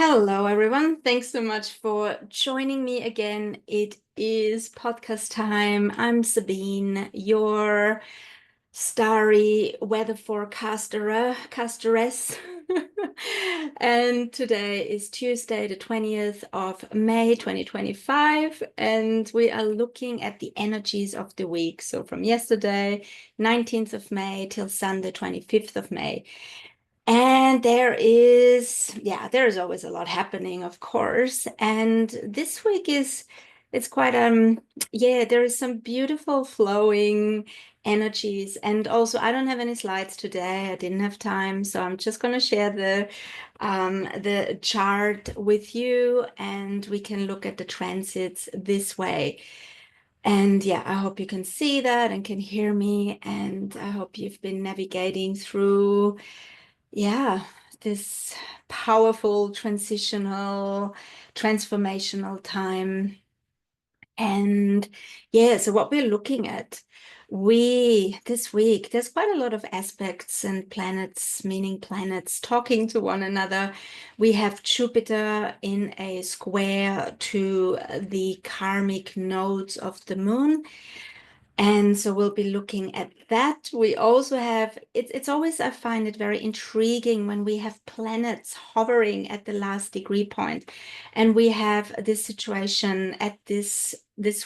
Hello, everyone. Thanks so much for joining me again. It is podcast time. I'm Sabine, your starry weather casteress. And today is Tuesday, the 20th of May, 2025, and we are looking at the energies of the week. So from yesterday, 19th of May, till Sunday, 25th of May. And there is always a lot happening, of course. And this week it's quite there is some beautiful flowing energies. And also I don't have any slides today. I didn't have time, so I'm just going to share the chart with you, and we can look at the transits this way. And yeah, I hope you can see that and can hear me, and I hope you've been navigating through yeah, this powerful transformational time. And yeah, so what we're looking at, we this week, there's quite a lot of aspects and planets, meaning planets talking to one another. We have Jupiter in a square to the karmic nodes of the moon. And so we'll be looking at that. We also have, it's always, I find it very intriguing when we have planets hovering at the last degree point. And we have this situation at this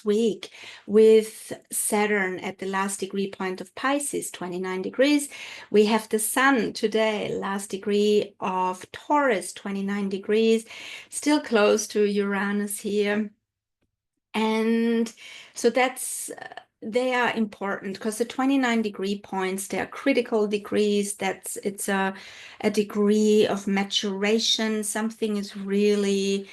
week with Saturn at the last degree point of Pisces, 29 degrees. We have the Sun today, last degree of Taurus, 29 degrees, still close to Uranus here. And so they are important because the 29 degree points, they are critical degrees. It's a degree of maturation. Something is really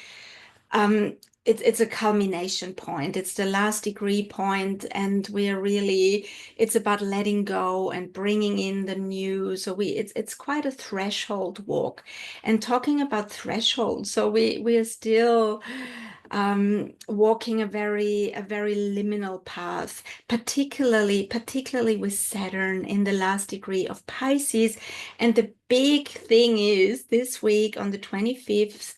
um, it's a culmination point. It's the last degree point, and it's about letting go and bringing in the new. So it's quite a threshold walk. And talking about threshold, so we are still walking a very liminal path, particularly with Saturn in the last degree of Pisces. And the big thing is this week on the 25th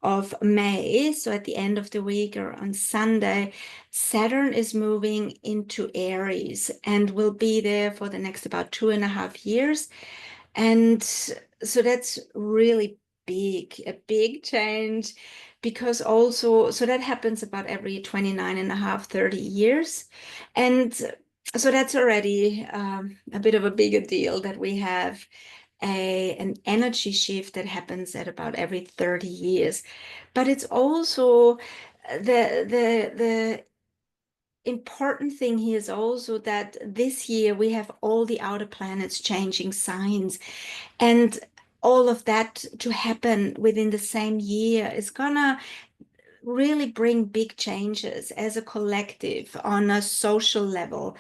of May, so at the end of the week or on Sunday, Saturn is moving into Aries and will be there for the next about 2.5 years. And so that's really a big change, because also, so that happens about every 29 and a half, 30 years. And so that's already a bit of a bigger deal that we have an energy shift that happens at about every 30 years. But it's also the important thing here is also that this year we have all the outer planets changing signs, and all of that to happen within the same year is gonna really bring big changes as a collective on a social level,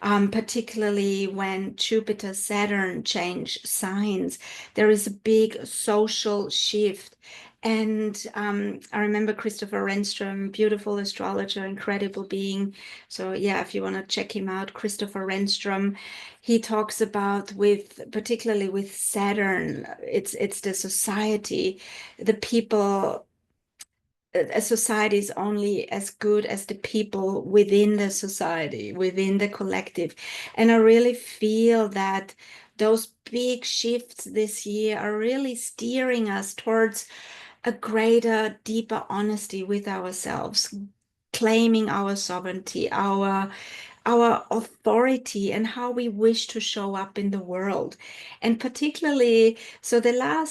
particularly when Jupiter, Saturn change signs. There is a big social shift. And I remember Christopher Renstrom, beautiful astrologer, incredible being. So yeah, if you want to check him out, Christopher Renstrom, he talks about particularly with Saturn, it's the society, the people. A society is only as good as the people within the society, within the collective. And I really feel that those big shifts this year are really steering us towards a greater, deeper honesty with ourselves, claiming our sovereignty, our authority, and how we wish to show up in the world. And particularly, so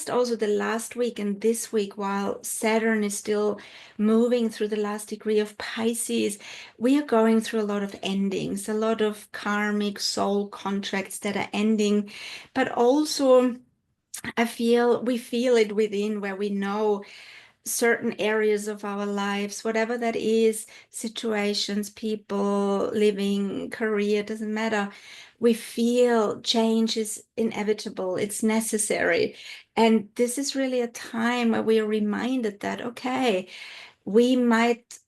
also the last week and this week, while Saturn is still moving through the last degree of Pisces, we are going through a lot of endings, a lot of karmic soul contracts that are ending, but also we feel it within, where we know certain areas of our lives, whatever that is, situations, people, living, career, doesn't matter. We feel change is inevitable, it's necessary. And this is really a time where we are reminded that, okay, we might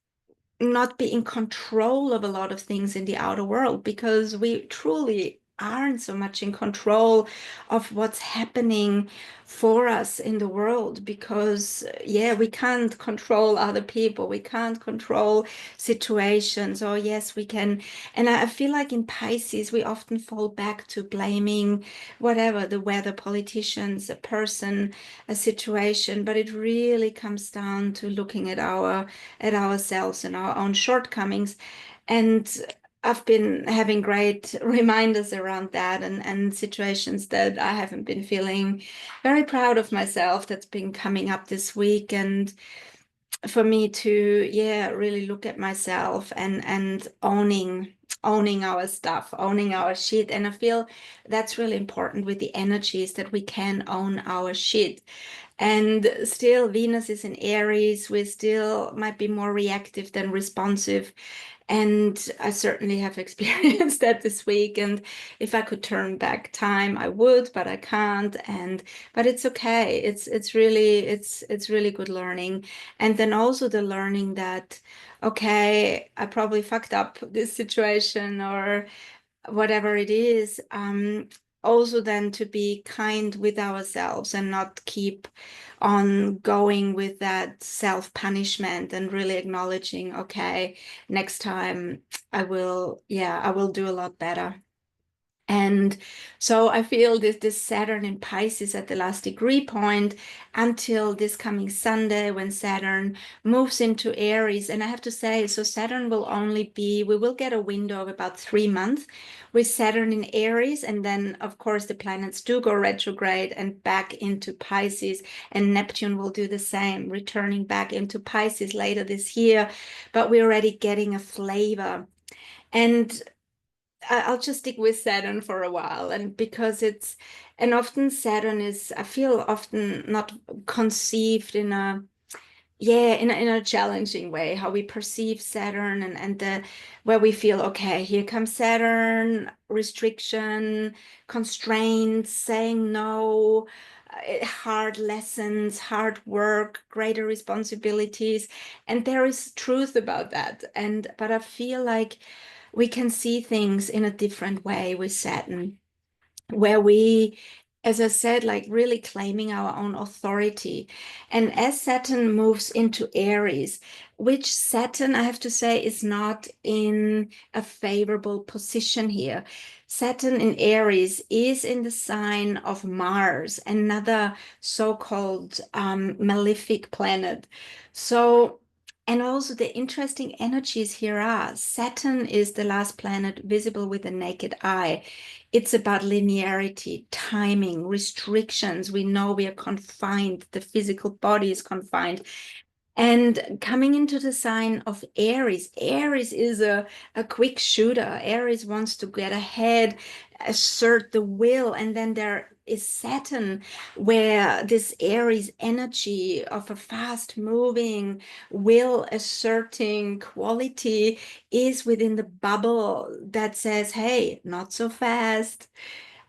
not be in control of a lot of things in the outer world, because we truly aren't so much in control of what's happening for us in the world, because yeah, we can't control other people, we can't control situations. Or yes, we can. And I feel like in Pisces we often fall back to blaming whatever, the weather, politicians, a person, a situation, but it really comes down to looking at ourselves and our own shortcomings. And I've been having great reminders around that, and situations that I haven't been feeling very proud of myself that's been coming up this week. And for me to, yeah, really look at myself and owning our stuff, owning our shit. And I feel that's really important with the energies, that we can own our shit. And still, Venus is in Aries. We still might be more reactive than responsive. And I certainly have experienced that this week. And if I could turn back time, I would, but I can't. But it's okay. It's really good learning. And then also the learning that, okay, I probably fucked up this situation or whatever it is. Also then to be kind with ourselves and not keep on going with that self-punishment, and really acknowledging, okay, next time I will do a lot better. And so I feel this Saturn in Pisces at the last degree point until this coming Sunday, when Saturn moves into Aries. And I have to say, so Saturn will only be, we will get a window of about 3 months with Saturn in Aries. And then, of course, the planets do go retrograde and back into Pisces. And Neptune will do the same, returning back into Pisces later this year. But we're already getting a flavor. And I'll just stick with Saturn for a while, and because and often Saturn is, I feel, often not conceived in a, yeah, in a challenging way, how we perceive Saturn, and the where we feel, okay, here comes Saturn, restriction, constraints, saying no, hard lessons, hard work, greater responsibilities. And there is truth about that. But I feel like we can see things in a different way with Saturn, where we, as I said, like really claiming our own authority. And as Saturn moves into Aries, which Saturn, I have to say, is not in a favorable position here. Saturn in Aries is in the sign of Mars, another so-called malefic planet. So, and also the interesting energies here are, Saturn is the last planet visible with the naked eye. It's about linearity, timing, restrictions. We know we are confined. The physical body is confined. And coming into the sign of Aries, Aries is a quick shooter. Aries wants to get ahead, assert the will. And then there is Saturn, where this Aries energy of a fast moving, will asserting quality is within the bubble that says, hey, not so fast.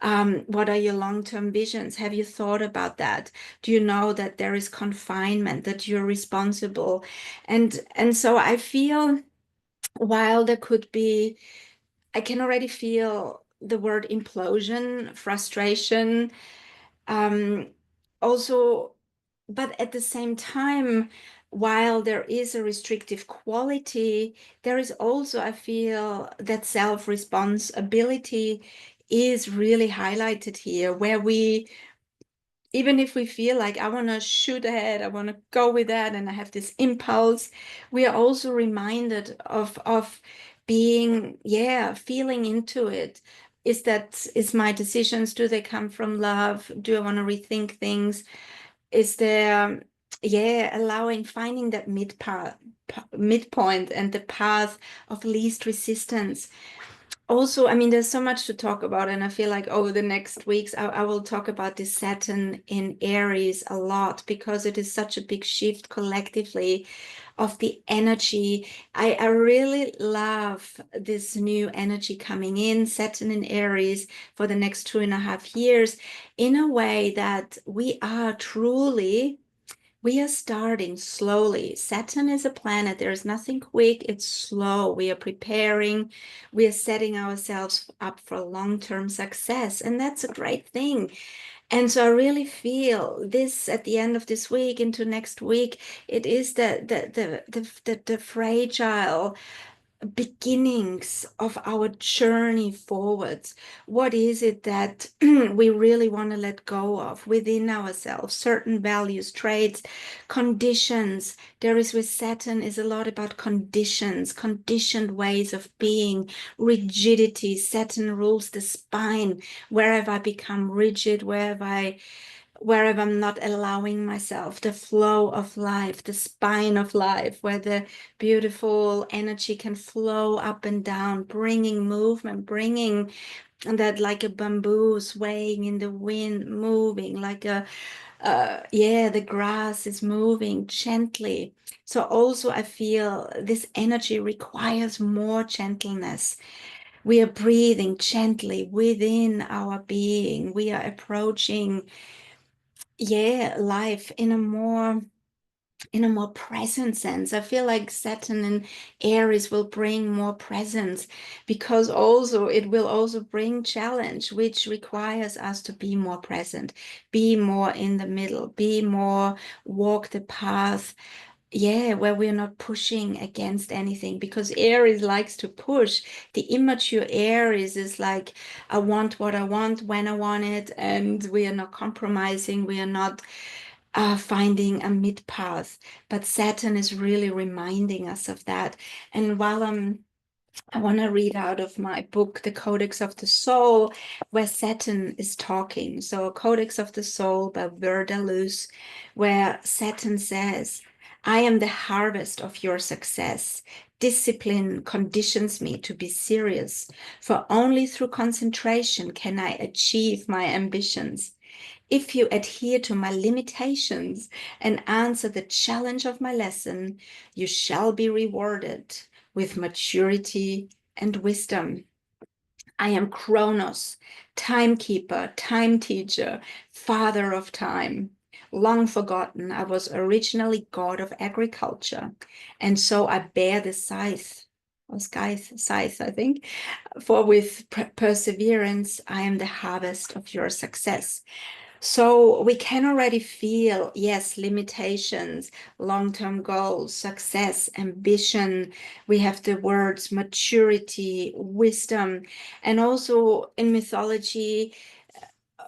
What are your long-term visions? Have you thought about that? Do you know that there is confinement, that you're responsible? And so I feel, while there could be, I can already feel the word implosion, frustration, um, also, but at the same time, while there is a restrictive quality, there is also, I feel, that self-responsibility is really highlighted here, where we, even if we feel like I want to shoot ahead, I want to go with that, and I have this impulse, we are also reminded of being, yeah, feeling into it. Is my decisions, do they come from love? Do I want to rethink things? Is there, yeah, finding that midpoint and the path of least resistance. Also, I mean, there's so much to talk about, and I feel like over the next weeks, I will talk about this Saturn in Aries a lot, because it is such a big shift collectively of the energy. I really love this new energy coming in, Saturn in Aries, for the next 2.5 years, in a way that we are truly We are starting slowly. Saturn is a planet. There is nothing quick. It's slow. We are preparing. We are setting ourselves up for long-term success. And that's a great thing. And so I really feel this at the end of this week into next week. It is the fragile beginnings of our journey forwards. What is it that we really want to let go of within ourselves? Certain values, traits, conditions. There is with Saturn is a lot about conditions, conditioned ways of being, rigidity. Saturn rules the spine. Where have I become rigid? Wherever I'm not allowing myself the flow of life, the spine of life, where the beautiful energy can flow up and down, bringing movement, bringing that like a bamboo swaying in the wind, moving like the grass is moving gently. So also I feel this energy requires more gentleness. We are breathing gently within our being. We are approaching life in a more present sense. I feel like Saturn and Aries will bring more presence, because also it will also bring challenge, which requires us to be more present, be more in the middle, be more walk the path. Yeah, where we're not pushing against anything, because Aries likes to push. The immature Aries is like, I want what I want when I want it, and we are not compromising. We are not finding a mid path. But Saturn is really reminding us of that. And while I want to read out of my book, The Codex of the Soul, where Saturn is talking. So, Codex of the Soul by Verdelus, where Saturn says, I am the harvest of your success. Discipline conditions me to be serious, for only through concentration can I achieve my ambitions. If you adhere to my limitations and answer the challenge of my lesson, you shall be rewarded with maturity and wisdom. I am Kronos, timekeeper, time teacher, father of time. Long forgotten, I was originally god of agriculture, and so I bear the scythe, or scythe, I think, for with perseverance I am the harvest of your success. So we can already feel, yes, limitations, long-term goals, success, ambition. We have the words maturity, wisdom, and also in mythology,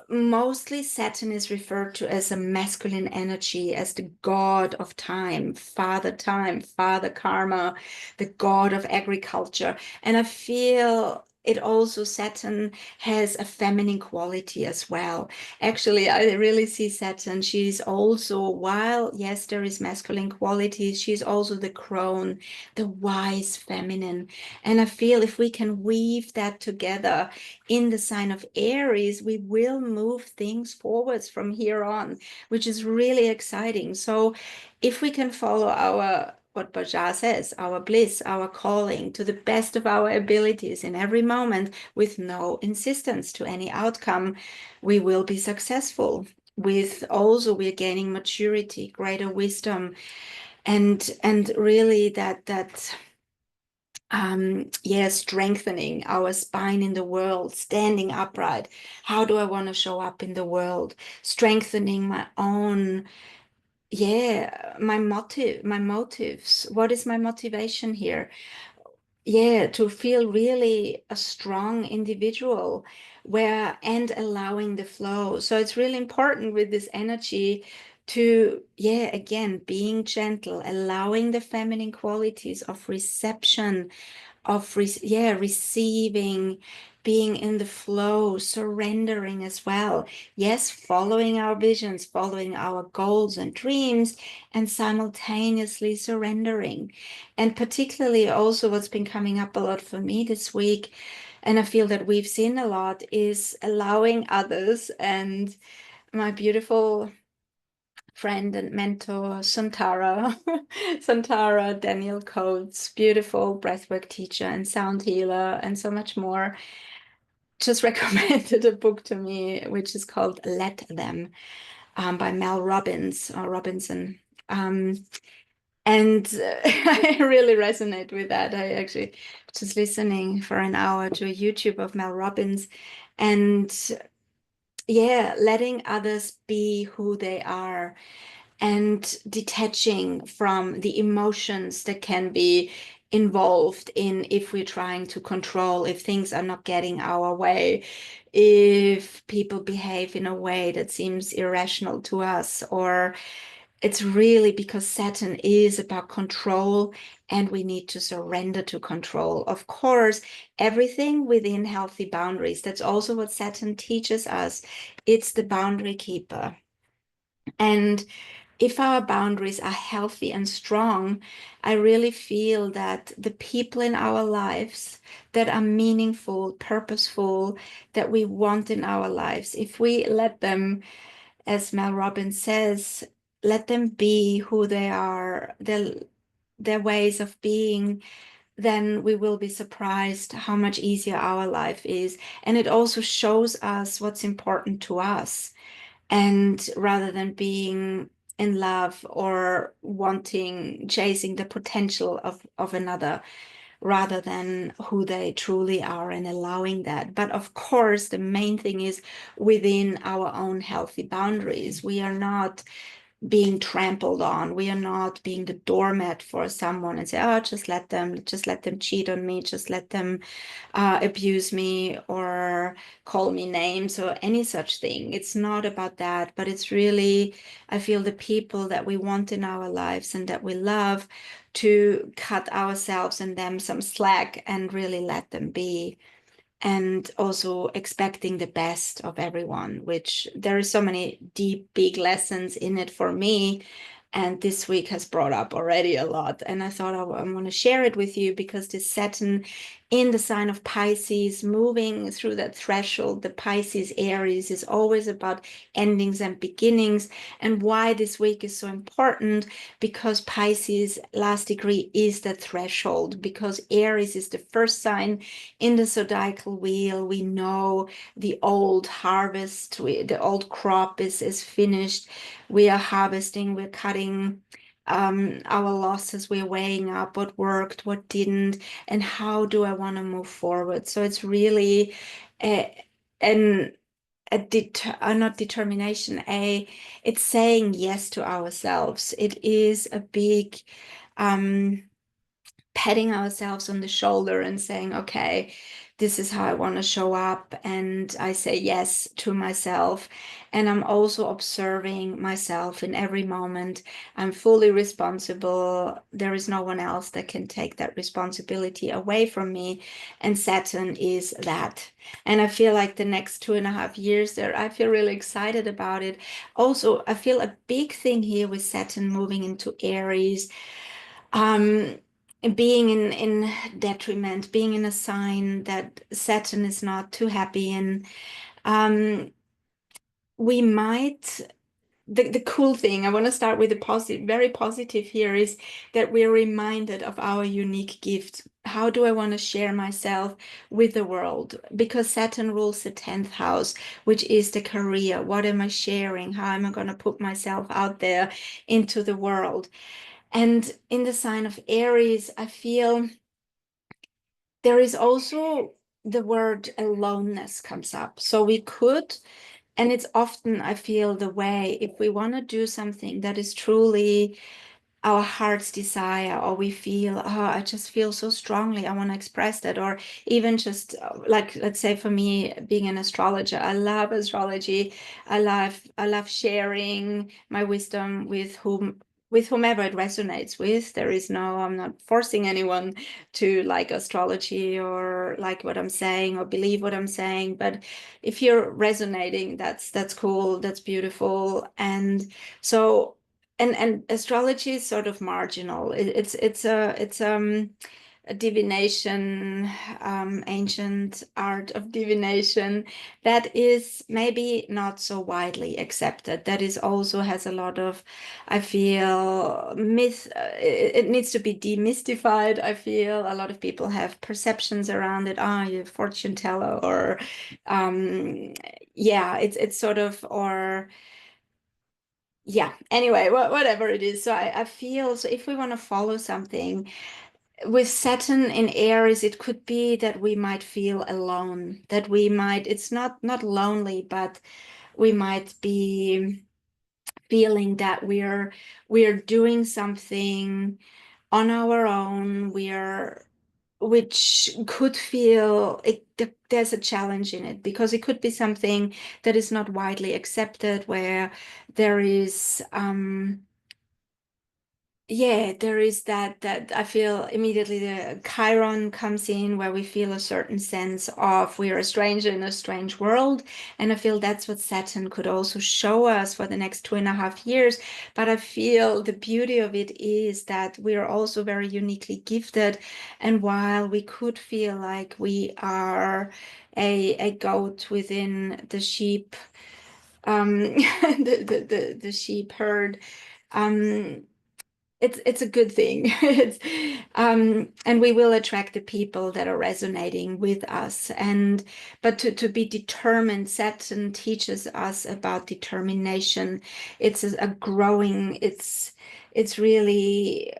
mostly Saturn is referred to as a masculine energy, as the god of time, father karma, the god of agriculture. And I feel it also, Saturn has a feminine quality as well. Actually, I really see Saturn. She's also, while yes, there is masculine qualities, she's also the crone, the wise feminine. And I feel if we can weave that together in the sign of Aries, we will move things forwards from here on, which is really exciting. So if we can follow what Baja says, our bliss, our calling to the best of our abilities in every moment with no insistence to any outcome, we will be successful. With also we're gaining maturity, greater wisdom, and really that strengthening our spine in the world, standing upright. How do I want to show up in the world? Strengthening my own, my motives. What is my motivation here? Yeah, to feel really a strong individual and allowing the flow. So it's really important with this energy to, again, being gentle, allowing the feminine qualities of reception, of receiving, being in the flow, surrendering as well. Yes, following our visions, following our goals and dreams, and simultaneously surrendering. And particularly also what's been coming up a lot for me this week, and I feel that we've seen a lot, is allowing others. And my beautiful friend and mentor, Santara, Santara Daniel Coates, beautiful breathwork teacher and sound healer, and so much more, just recommended a book to me, which is called Let Them, by Mel Robbins or Robinson. And I really resonate with that. I actually just listening for an hour to a YouTube of Mel Robbins, and yeah, letting others be who they are and detaching from the emotions that can be involved in if we're trying to control, if things are not getting our way, if people behave in a way that seems irrational to us, or it's really because Saturn is about control and we need to surrender to control. Of course, everything within healthy boundaries. That's also what Saturn teaches us. It's the boundary keeper. And if our boundaries are healthy and strong, I really feel that the people in our lives that are meaningful, purposeful, that we want in our lives, if we let them, as Mel Robbins says, let them be who they are, their ways of being, then we will be surprised how much easier our life is. And it also shows us what's important to us. And rather than being in love or wanting, chasing the potential of another, rather than who they truly are and allowing that. But of course, the main thing is within our own healthy boundaries. We are not being trampled on. We are not being the doormat for someone and say, oh, just let them cheat on me, just let them abuse me or call me names or any such thing. It's not about that, but it's really, I feel the people that we want in our lives and that we love, to cut ourselves and them some slack and really let them be. And also expecting the best of everyone, which there are so many deep, big lessons in it for me. And this week has brought up already a lot. And I thought I want to share it with you because this Saturn in the sign of Pisces, moving through that threshold, the Pisces Aries, is always about endings and beginnings. And why this week is so important, because Pisces last degree is the threshold, because Aries is the first sign in the zodiacal wheel. We know the old harvest, the old crop is finished. We are harvesting, we're cutting our losses, we're weighing up what worked, what didn't, and how do I want to move forward. So it's really an not determination, it's saying yes to ourselves. It is a big patting ourselves on the shoulder and saying, okay, this is how I want to show up. And I say yes to myself. And I'm also observing myself in every moment. I'm fully responsible. There is no one else that can take that responsibility away from me. And Saturn is that. And I feel like the next 2.5 years there, I feel really excited about it. Also, I feel a big thing here with Saturn moving into Aries, um, being in detriment, being in a sign that Saturn is not too happy in. We might, the cool thing, I want to start with the positive, very positive here, is that we're reminded of our unique gift. How do I want to share myself with the world? Because Saturn rules the 10th house, which is the career. What am I sharing? How am I going to put myself out there into the world? And in the sign of Aries, I feel there is also the word aloneness comes up. So we could, and it's often, I feel, the way, if we want to do something that is truly our heart's desire, or we feel, oh, I just feel so strongly, I want to express that, or even just like, let's say for me, being an astrologer, I love astrology. I love sharing my wisdom with whomever it resonates with. There is no, I'm not forcing anyone to like astrology or like what I'm saying or believe what I'm saying. But if you're resonating, that's cool, that's beautiful. And so and astrology is sort of marginal. It's a divination, ancient art of divination that is maybe not so widely accepted. That is also has a lot of, I feel, myth. It needs to be demystified. I feel a lot of people have perceptions around it. Ah, you're a fortune teller, or yeah, it's sort of, or yeah, anyway, whatever it is. So I feel, so if we want to follow something with Saturn in Aries, it could be that we might feel alone, that we might, it's not lonely, but we might be feeling that we're doing something on our own. Which could feel there's a challenge in it, because it could be something that is not widely accepted, where there is yeah, there is that I feel immediately the Chiron comes in, where we feel a certain sense of we're a stranger in a strange world. And I feel that's what Saturn could also show us for the next 2.5 years. But I feel the beauty of it is that we're also very uniquely gifted. And while we could feel like we are a goat within the sheep, the sheep herd, um, it's a good thing. And we will attract the people that are resonating with us. But to be determined, Saturn teaches us about determination. It's a growing, it's really,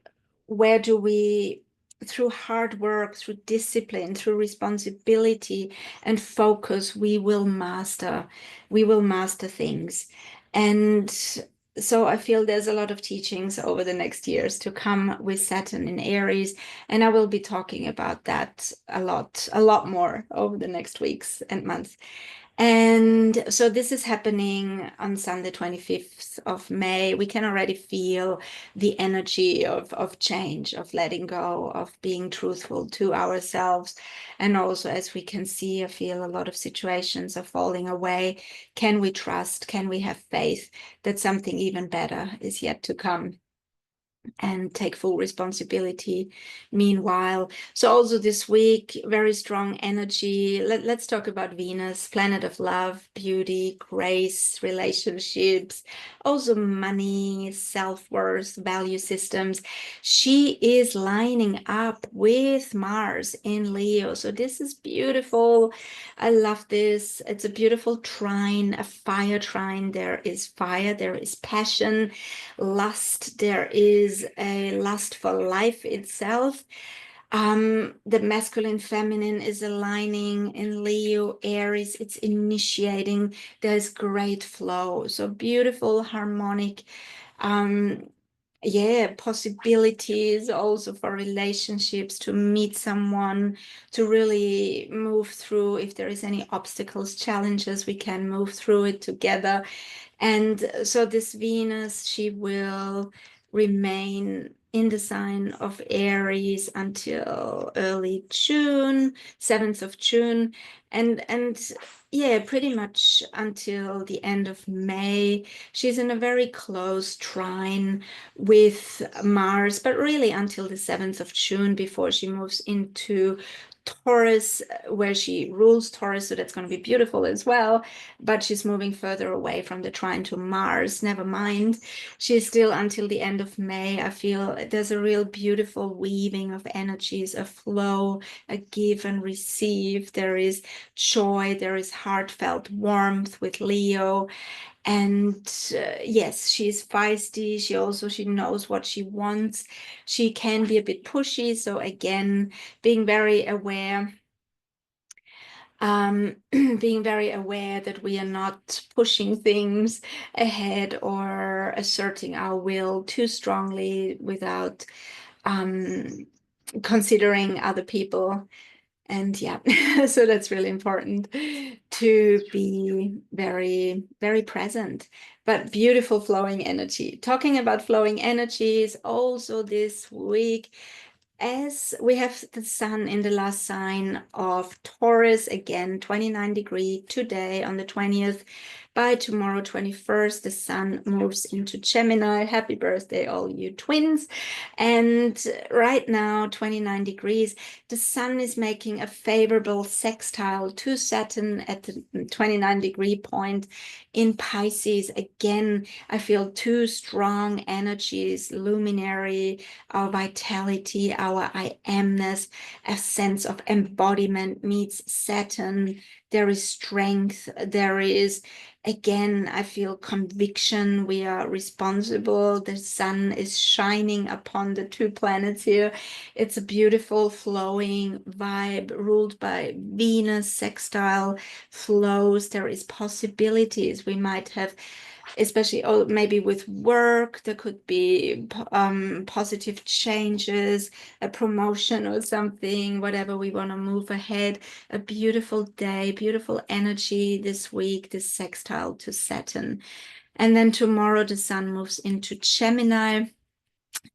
where do we, through hard work, through discipline, through responsibility and focus, we will master things. And so I feel there's a lot of teachings over the next years to come with Saturn in Aries, and I will be talking about that a lot more over the next weeks and months. And so this is happening on Sunday, 25th of May. We can already feel the energy of change, of letting go, of being truthful to ourselves. And also, as we can see, I feel a lot of situations are falling away. Can we trust? Can we have faith that something even better is yet to come? And take full responsibility meanwhile. So also this week, very strong energy. Let's talk about Venus, planet of love, beauty, grace, relationships, also money, self-worth, value systems. She is lining up with Mars in Leo. So this is beautiful. I love this. It's a beautiful trine, a fire trine. There is fire, there is passion, lust, there is a lust for life itself. The masculine feminine is aligning in Leo, Aries, it's initiating, there's great flow, so beautiful, harmonic, yeah, possibilities also for relationships, to meet someone, to really move through. If there is any obstacles, challenges, we can move through it together. And so this Venus, she will remain in the sign of Aries until early June, 7th of June, and yeah, pretty much until the end of May. She's in a very close trine with Mars, but really until the 7th of June, before she moves into Taurus, where she rules Taurus, so that's going to be beautiful as well. But she's moving further away from the trine to Mars. Never mind. She's still until the end of May. I feel there's a real beautiful weaving of energies, a flow, a give and receive. There is joy, there is heartfelt warmth with Leo. And yes, she's feisty. She knows what she wants. She can be a bit pushy. So again, being very aware, being very aware that we are not pushing things ahead or asserting our will too strongly without considering other people. And yeah, so that's really important, to be very, very present, but beautiful flowing energy. Talking about flowing energies, also this week, as we have the sun in the last sign of Taurus, again, 29 degree today on the 20th. By tomorrow, 21st, the sun moves into Gemini. Happy birthday, all you twins. And right now, 29 degrees, the sun is making a favorable sextile to Saturn at the 29-degree point in Pisces. Again, I feel two strong energies, luminary, our vitality, our I amness, a sense of embodiment meets Saturn, there is strength, there is, again, I feel conviction. We are responsible. The sun is shining upon the two planets here. It's a beautiful flowing vibe ruled by Venus sextile flows. There is possibilities. We might have, especially maybe with work, there could be positive changes, a promotion or something, whatever we want to move ahead. A beautiful day, beautiful energy this week, this sextile to Saturn. And then tomorrow the sun moves into Gemini,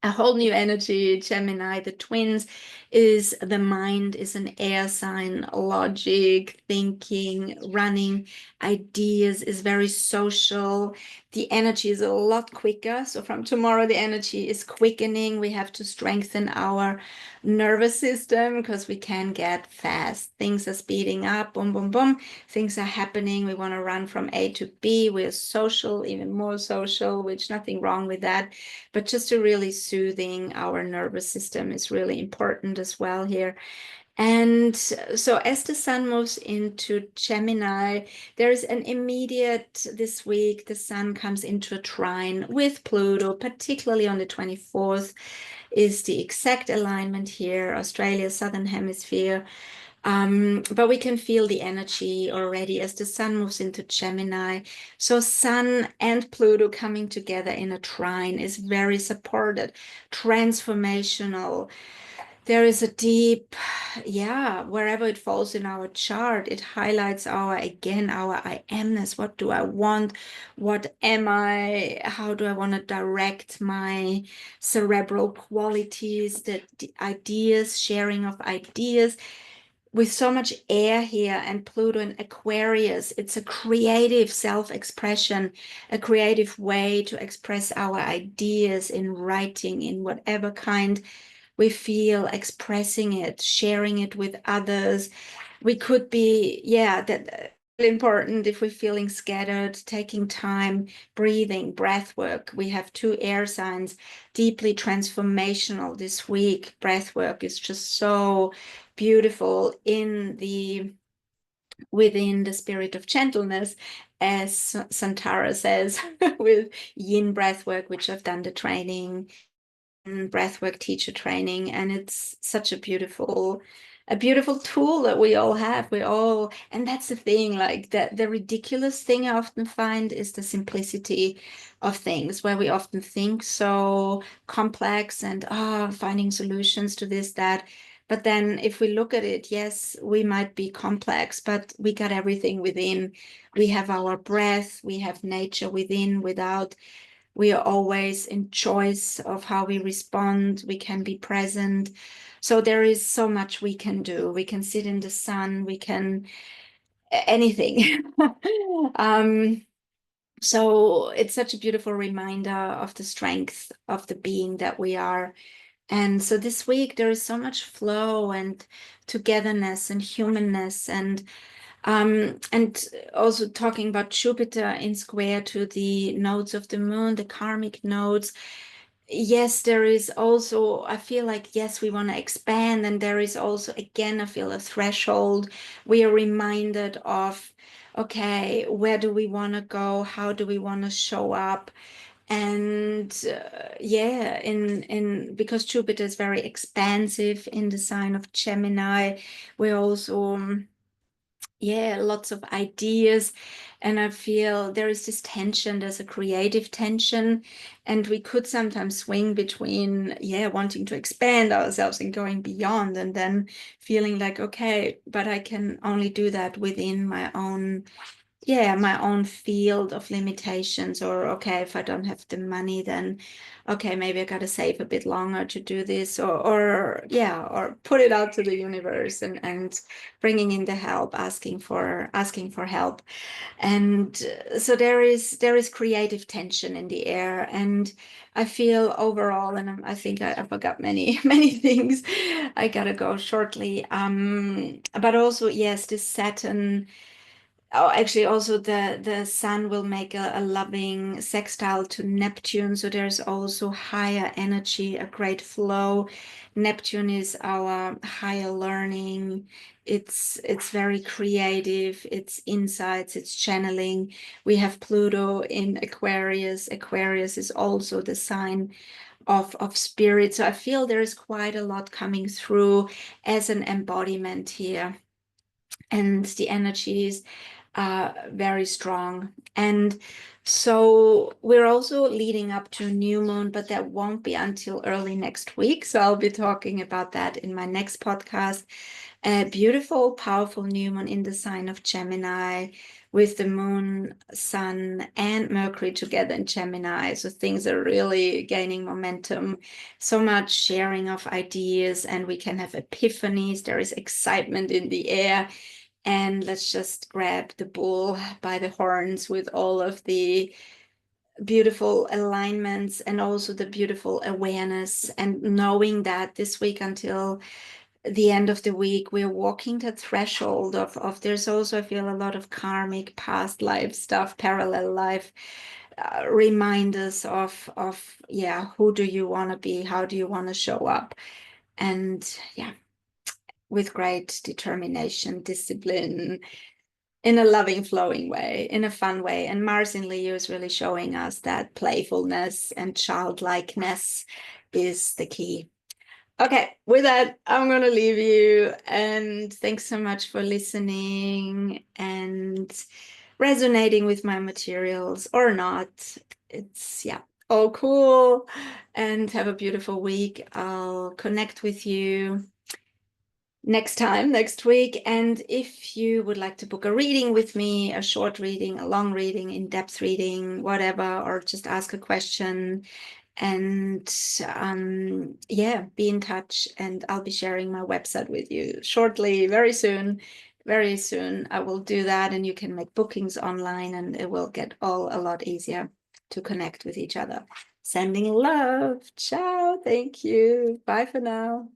a whole new energy. Gemini, the twins, is the mind, is an air sign, logic, thinking, running, ideas, is very social. The energy is a lot quicker. So from tomorrow, the energy is quickening. We have to strengthen our nervous system because we can get fast. Things are speeding up, boom, boom, boom. Things are happening. We want to run from A to B. We're social, even more social, which nothing wrong with that. But just to really soothing our nervous system is really important as well here. And so as the sun moves into Gemini, there's an immediate, this week, the sun comes into a trine with Pluto, particularly on the 24th is the exact alignment here, Australia, Southern Hemisphere. But we can feel the energy already as the sun moves into Gemini. So sun and Pluto coming together in a trine is very supported, transformational. There is a deep, yeah, wherever it falls in our chart, it highlights again, our I amness. What do I want? What am I? How do I want to direct my cerebral qualities, the ideas, sharing of ideas? With so much air here and Pluto in Aquarius, it's a creative self-expression, a creative way to express our ideas in writing, in whatever kind we feel, expressing it, sharing it with others. We could be, yeah, that important if we're feeling scattered, taking time, breathing, breath work. We have two air signs, deeply transformational this week. Breath work is just so beautiful within the spirit of gentleness, as Santara says, with yin breath work, which I've done the training, breathwork teacher training, and it's such a beautiful tool that we all have. And that's the thing, like the ridiculous thing I often find is the simplicity of things, where we often think so complex and finding solutions to this, that. But then if we look at it, yes, we might be complex, but we got everything within. We have our breath, we have nature within, without. We are always in choice of how we respond. We can be present. So there is so much we can do. We can sit in the sun. We can anything. So it's such a beautiful reminder of the strength of the being that we are. And so this week there is so much flow and togetherness and humanness, and also talking about Jupiter in square to the nodes of the moon, the karmic nodes. Yes, there is also, I feel like, yes, we want to expand. And there is also, again, I feel a threshold. We are reminded of, okay, where do we want to go? How do we want to show up? And yeah, because Jupiter is very expansive in the sign of Gemini, we're also yeah, lots of ideas. And I feel there is this tension, there's a creative tension, and we could sometimes swing between, yeah, wanting to expand ourselves and going beyond, and then feeling like, okay, but I can only do that within my own field of limitations. Or okay, if I don't have the money, then okay, maybe I gotta save a bit longer to do this, or put it out to the universe and bringing in the help, asking for help. And so there is creative tension in the air, and I feel overall, and I think I forgot many many things. I gotta go shortly, but also yes, this Saturn Oh, actually, also the sun will make a loving sextile to Neptune, so there's also higher energy, a great flow. Neptune is our higher learning. It's very creative. It's insights. It's channeling. We have Pluto in Aquarius. Aquarius is also the sign of spirit. So I feel there is quite a lot coming through as an embodiment here, and the energies are very strong. And so we're also leading up to a new moon, but that won't be until early next week. So I'll be talking about that in my next podcast. A beautiful, powerful new moon in the sign of Gemini, with the moon, sun, and Mercury together in Gemini. So things are really gaining momentum. So much sharing of ideas, and we can have epiphanies. There is excitement in the air. And let's just grab the bull by the horns with all of the beautiful alignments and also the beautiful awareness, and knowing that this week until the end of the week, we're walking the threshold of there's also, I feel, a lot of karmic past life stuff, parallel life, reminders of, yeah, who do you want to be? How do you want to show up? And yeah, with great determination, discipline, in a loving, flowing way, in a fun way. And Mars in Leo is really showing us that playfulness and childlikeness is the key. Okay, with that, I'm going to leave you. And thanks so much for listening and resonating with my materials or not. It's, yeah, all cool. And have a beautiful week. I'll connect with you next week. And if you would like to book a reading with me, a short reading, a long reading, in-depth reading, whatever, or just ask a question, and yeah, be in touch. And I'll be sharing my website with you shortly, very soon. Very soon I will do that, and you can make bookings online, and it will get all a lot easier to connect with each other. Sending love. Ciao. Thank you. Bye for now.